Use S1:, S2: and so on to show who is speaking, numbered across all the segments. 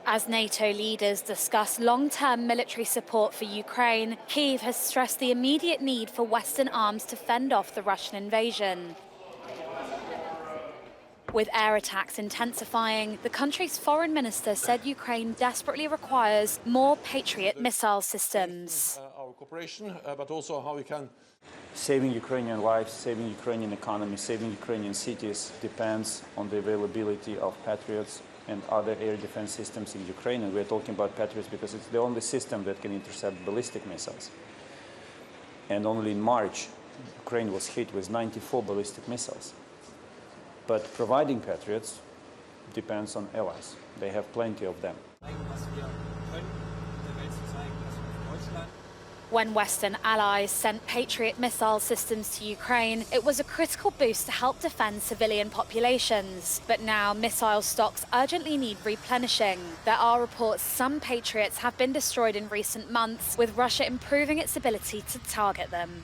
S1: As NATO leaders discuss long-term military support for Ukraine, Kyiv has stressed the immediate need for Western arms to fend off the Russian invasion. With air attacks intensifying, the country's foreign minister said Ukraine desperately requires more Patriot missile systems.
S2: Our cooperation, but also how we can.
S3: Saving Ukrainian lives, saving Ukrainian economy, saving Ukrainian cities depends on the availability of Patriots and other air defense systems in Ukraine. And we're talking about Patriots because it's the only system that can intercept ballistic missiles. And only in March, Ukraine was hit with 94 ballistic missiles. But providing Patriots depends on allies. They have plenty of them.
S1: When Western allies sent Patriot missile systems to Ukraine, it was a critical boost to help defend civilian populations. But now missile stocks urgently need replenishing. There are reports some Patriots have been destroyed in recent months, with Russia improving its ability to target them.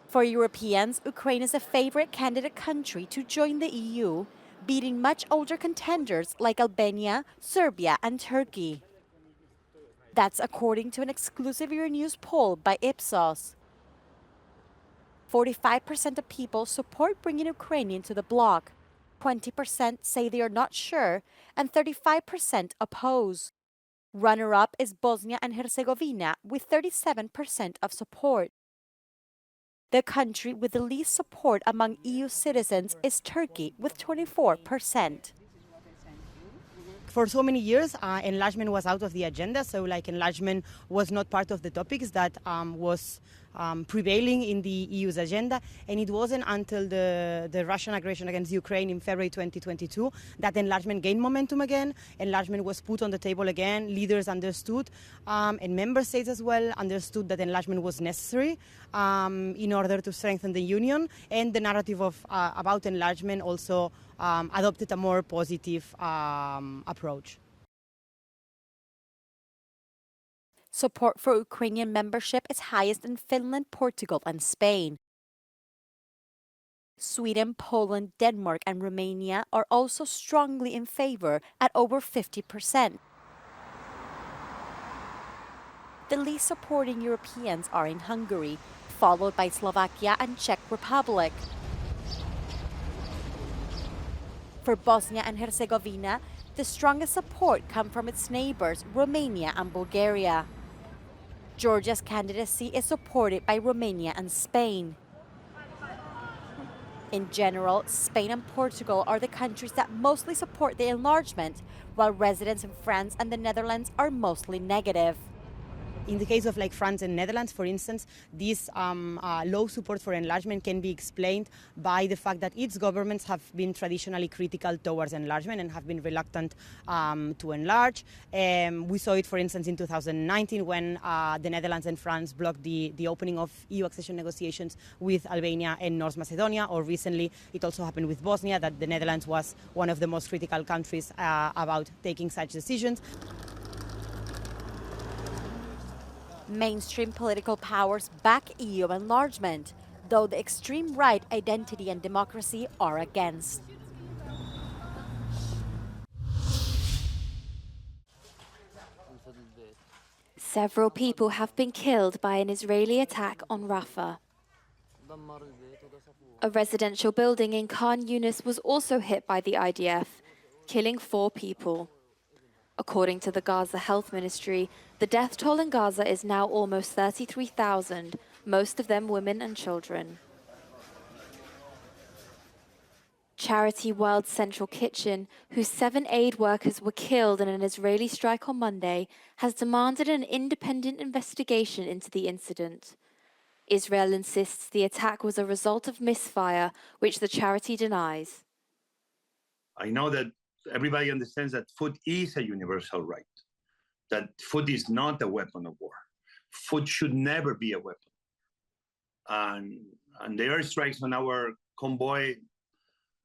S4: For Europeans, Ukraine is a favorite candidate country to join the EU, beating much older contenders like Albania, Serbia, and Turkey. That's according to an exclusive Euronews poll by Ipsos. 45% of people support bringing Ukraine into the bloc, 20% say they are not sure, and 35% oppose. Runner-up is Bosnia and Herzegovina with 37% of support. The country with the least support among EU citizens is Turkey with 24%.
S5: For so many years, enlargement was out of the agenda, so enlargement was not part of the topics that was prevailing in the EU's agenda, and it wasn't until the Russian aggression against Ukraine in February 2022 that enlargement gained momentum again. Enlargement was put on the table again. Leaders understood, and member states as well understood that enlargement was necessary in order to strengthen the union, and the narrative about enlargement also adopted a more positive approach.
S4: Support for Ukrainian membership is highest in Finland, Portugal, and Spain. Sweden, Poland, Denmark, and Romania are also strongly in favor at over 50%. The least supporting Europeans are in Hungary, followed by Slovakia and Czech Republic. For Bosnia and Herzegovina, the strongest support comes from its neighbors, Romania and Bulgaria. Georgia's candidacy is supported by Romania and Spain. In general, Spain and Portugal are the countries that mostly support the enlargement, while residents in France and the Netherlands are mostly negative.
S5: In the case of France and Netherlands, for instance, this low support for enlargement can be explained by the fact that its governments have been traditionally critical towards enlargement and have been reluctant to enlarge. We saw it, for instance, in 2019 when the Netherlands and France blocked the opening of EU accession negotiations with Albania and North Macedonia, or recently it also happened with Bosnia, that the Netherlands was one of the most critical countries about taking such decisions.
S4: Mainstream political powers back EU enlargement, though the extreme right, identity and democracy are against.
S6: Several people have been killed by an Israeli attack on Rafah. A residential building in Khan Yunis was also hit by the IDF, killing 4 people. According to the Gaza Health Ministry, the death toll in Gaza is now almost 33,000, most of them women and children. Charity World Central Kitchen, whose 7 aid workers were killed in an Israeli strike on Monday, has demanded an independent investigation into the incident. Israel insists the attack was a result of misfire, which the charity denies.
S7: I know that everybody understands that food is a universal right, that food is not a weapon of war. Food should never be a weapon. And the airstrikes on our convoy,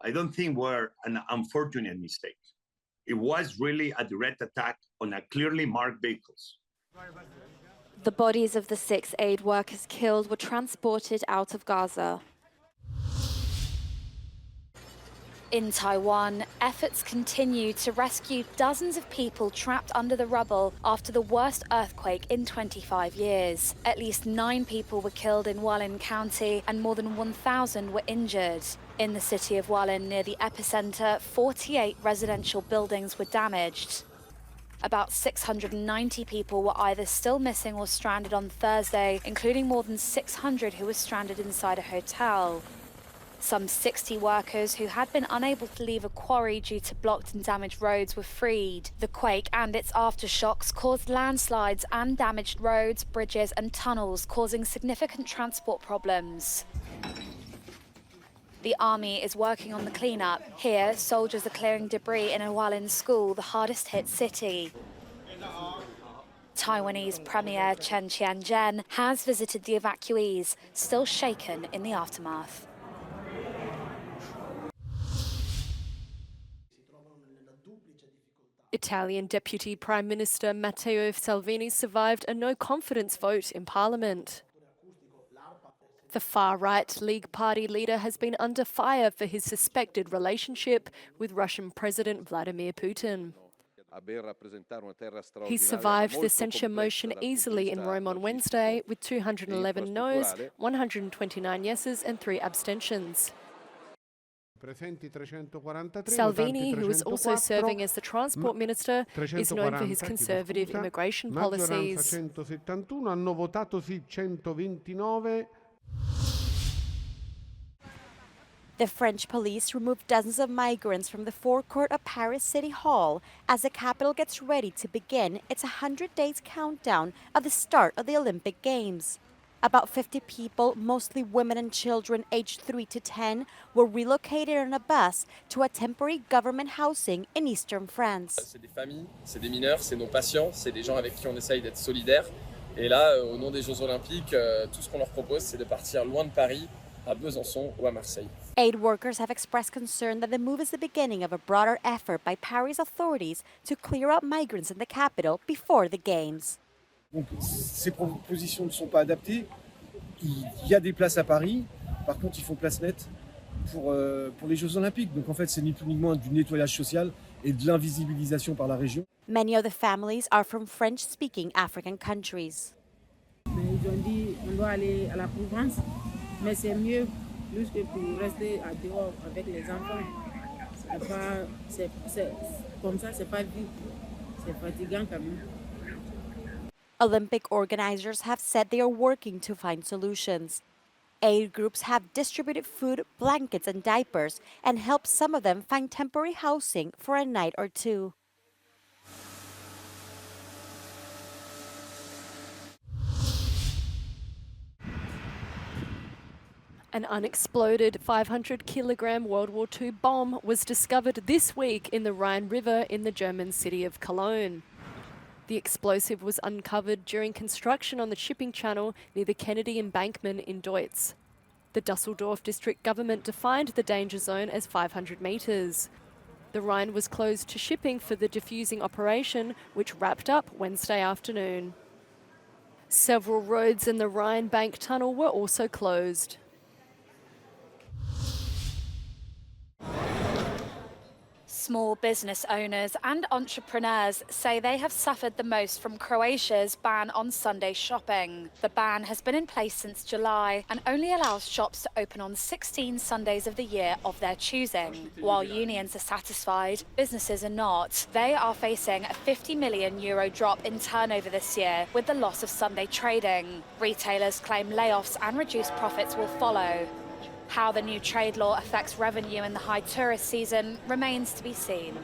S7: I don't think were an unfortunate mistake. It was really a direct attack on a clearly marked vehicles.
S6: The bodies of the 6 aid workers killed were transported out of Gaza.
S1: In Taiwan, efforts continue to rescue dozens of people trapped under the rubble after the worst earthquake in 25 years. At least 9 people were killed in Hualien County and more than 1,000 were injured. In the city of Hualien, near the epicenter, 48 residential buildings were damaged. About 690 people were either still missing or stranded on Thursday, including more than 600 who were stranded inside a hotel. Some 60 workers who had been unable to leave a quarry due to blocked and damaged roads were freed. The quake and its aftershocks caused landslides and damaged roads, bridges and tunnels, causing significant transport problems. The army is working on the cleanup. Here, soldiers are clearing debris in a Hualien school, the hardest hit city. Taiwanese Premier Chen Chien-jen has visited the evacuees, still shaken in the aftermath.
S8: Italian Deputy Prime Minister Matteo Salvini survived a no-confidence vote in Parliament. The far-right League Party leader has been under fire for his suspected relationship with Russian President Vladimir Putin. He survived the censure motion easily in Rome on Wednesday with 211 noes, 129 yeses and 3 abstentions. Salvini, who is also serving as the Transport Minister, is known for his conservative immigration policies.
S4: The French police removed dozens of migrants from the forecourt of Paris City Hall as the capital gets ready to begin its 100 days countdown of the start of the Olympic Games. About 50 people, mostly women and children aged 3 to 10, were relocated on a bus to a temporary government housing in eastern France.
S9: C'est des familles, c'est des mineurs, c'est nos patients, c'est des gens avec qui on essaye d'être solidaires. Et là, au nom des Jeux Olympiques, tout ce qu'on leur propose, c'est de partir loin de Paris, à Besançon ou à Marseille.
S4: Aid workers have expressed concern that the move is the beginning of a broader effort by Paris authorities to clear out migrants in the capital before the Games.
S10: Donc, ces propositions ne sont pas adaptées. Il y a des places à Paris. Par contre, ils font place nette pour les Jeux Olympiques. Donc, en fait, c'est ni plus ni moins du nettoyage social et de l'invisibilisation par la région.
S4: Many of the families are from French-speaking African countries.
S11: Ils ont dit on doit aller à la province, mais c'est mieux plus que pour rester à dehors avec les enfants. Comme ça, c'est pas vite. C'est fatigant quand même.
S4: Olympic organizers have said they are working to find solutions. Aid groups have distributed food, blankets, and diapers and helped some of them find temporary housing for a night or two.
S8: An unexploded 500-kilogram World War II bomb was discovered this week in the Rhine River in the German city of Cologne. The explosive was uncovered during construction on the shipping channel near the Kennedy Embankment in Deutz. The Dusseldorf district government defined the danger zone as 500 metres. The Rhine was closed to shipping for the defusing operation, which wrapped up Wednesday afternoon. Several roads in the Rhine Bank tunnel were also closed.
S1: Small business owners and entrepreneurs say they have suffered the most from Croatia's ban on Sunday shopping. The ban has been in place since July and only allows shops to open on 16 Sundays of the year of their choosing. While unions are satisfied, businesses are not. They are facing a €50 million drop in turnover this year with the loss of Sunday trading. Retailers claim layoffs and reduced profits will follow. How the new trade law affects revenue in the high tourist season remains to be seen.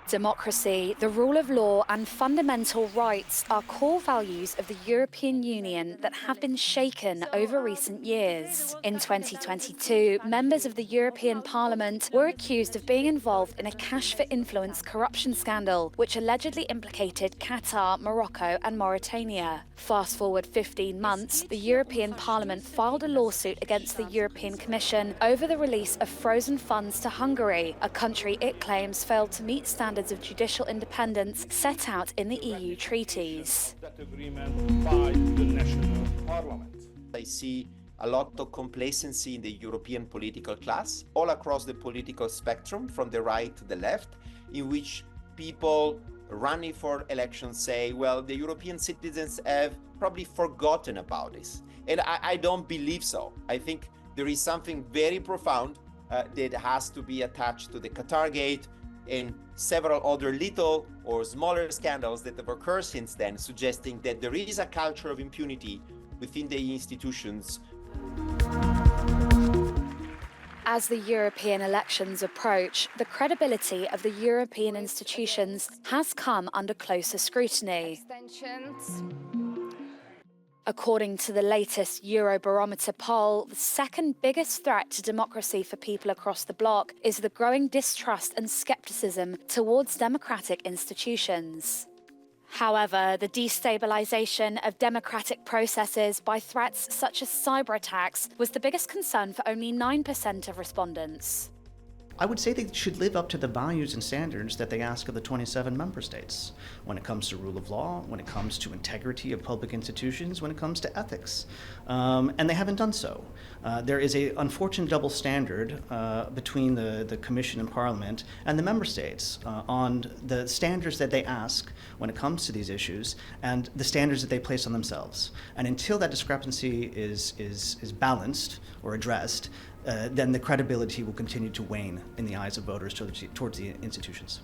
S1: Democracy, the rule of law and fundamental rights are core values of the European Union that have been shaken over recent years. In 2022, members of the European Parliament were accused of being involved in a cash for influence corruption scandal, which allegedly implicated Qatar, Morocco and Mauritania. Fast forward 15 months, the European Parliament filed a lawsuit against the European Commission over the release of frozen funds to Hungary, a country it claims failed to meet standards of judicial independence set out in the EU treaties.
S12: That agreement by the national parliament.
S13: I see
S12: a lot of complacency in the European political class, all across the political spectrum, from the right to the left, in which people running for elections say, well, the European citizens have probably forgotten about this. And I don't believe so. I think there is something very profound that has to be attached to the Qatargate and several other little or smaller scandals that have occurred since then, suggesting that there is a culture of impunity within the institutions.
S1: As the European elections approach, the credibility of the European institutions has come under closer scrutiny. According to the latest Eurobarometer poll, the second biggest threat to democracy for people across the bloc is the growing distrust and scepticism towards democratic institutions. However, the destabilization of democratic processes by threats such as cyber attacks was the biggest concern for only 9% of respondents.
S13: I would say they should live up to the values and standards that they ask of the 27 member states when it comes to rule of law, when it comes to integrity of public institutions, when it comes to ethics. And they haven't done so. There is an unfortunate double standard between the Commission and Parliament and the member states on the standards that they ask when it comes to these issues and the standards that they place on themselves. And until that discrepancy is balanced or addressed, then the credibility will continue to wane in the eyes of voters towards the institutions.